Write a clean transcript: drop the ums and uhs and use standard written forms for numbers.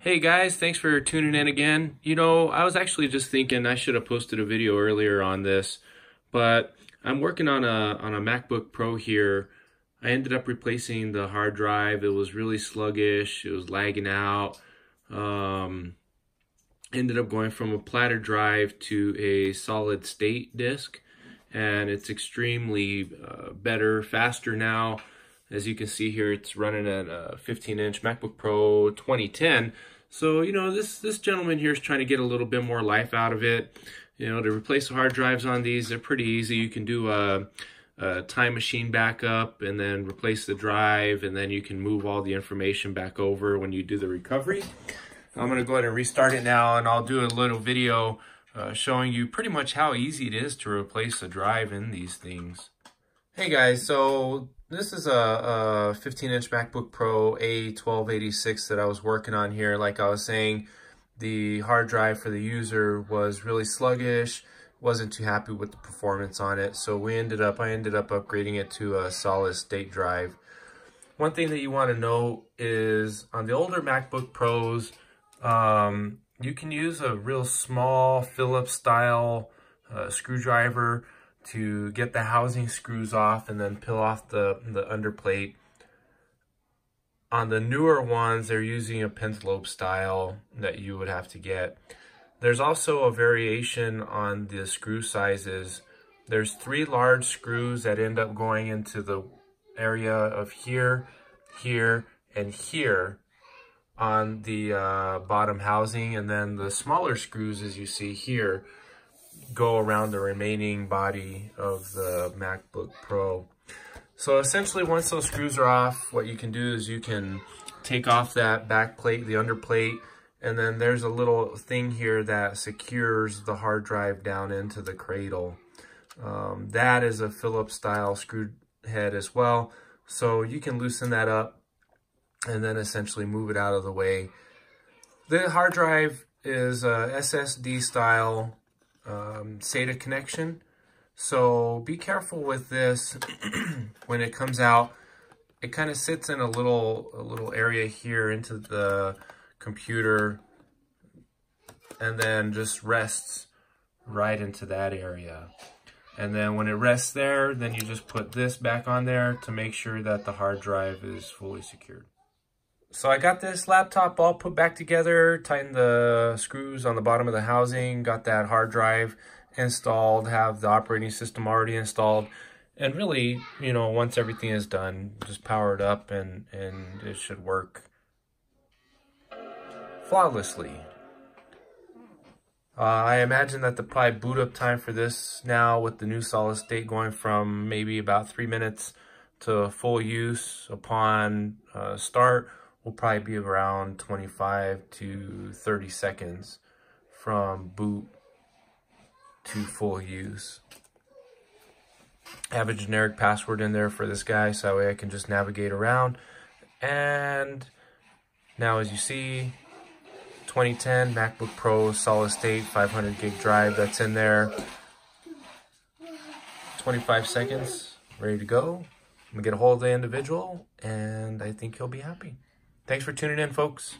Hey guys, thanks for tuning in again. I was actually just thinking I should have posted a video earlier on this, but I'm working on a MacBook Pro here. I ended up replacing the hard drive. It was really sluggish. It was lagging out. Ended up going from a platter drive to a solid state disk, and it's extremely better, faster now. As you can see here, it's running at a 15-inch MacBook Pro 2010. So, this gentleman here is trying to get a little bit more life out of it. To replace the hard drives on these, they're pretty easy. You can do a time machine backup and then replace the drive, and then you can move all the information back over when you do the recovery. I'm going to go ahead and restart it now, and I'll do a little video showing you pretty much how easy it is to replace a drive in these things. Hey guys, so this is a 15-inch MacBook Pro A1286 that I was working on here. Like I was saying, the hard drive for the user was really sluggish, wasn't too happy with the performance on it, so I ended up upgrading it to a solid state drive. One thing that you want to know is on the older MacBook Pros, you can use a real small Phillips style screwdriver to get the housing screws off and then peel off the underplate. On the newer ones, they're using a pentalobe style that you would have to get. There's also a variation on the screw sizes. There's 3 large screws that end up going into the area of here, here, and here on the bottom housing, and then the smaller screws, as you see here, go around the remaining body of the MacBook Pro. So essentially, once those screws are off, what you can do is you can take off that back plate, the under plate, and then there's a little thing here that secures the hard drive down into the cradle. That is a Phillips style screw head as well, so you can loosen that up and then essentially move it out of the way. The hard drive is a SSD style SATA connection, so be careful with this. When it comes out, it kind of sits in a little area here into the computer and then just rests right into that area. And then when it rests there, then you just put this back on there to make sure that the hard drive is fully secured. So I got this laptop all put back together, tightened the screws on the bottom of the housing, got that hard drive installed, have the operating system already installed, and really, once everything is done, just power it up and it should work flawlessly. I imagine that the probably boot up time for this now, with the new solid state going from maybe about 3 minutes to full use upon start, will probably be around 25 to 30 seconds from boot to full use. I have a generic password in there for this guy, so that way I can just navigate around. And now, as you see, 2010 MacBook Pro solid state 500 gig drive, that's in there. 25 seconds, ready to go. I'm gonna get a hold of the individual, and I think he'll be happy. Thanks for tuning in, folks.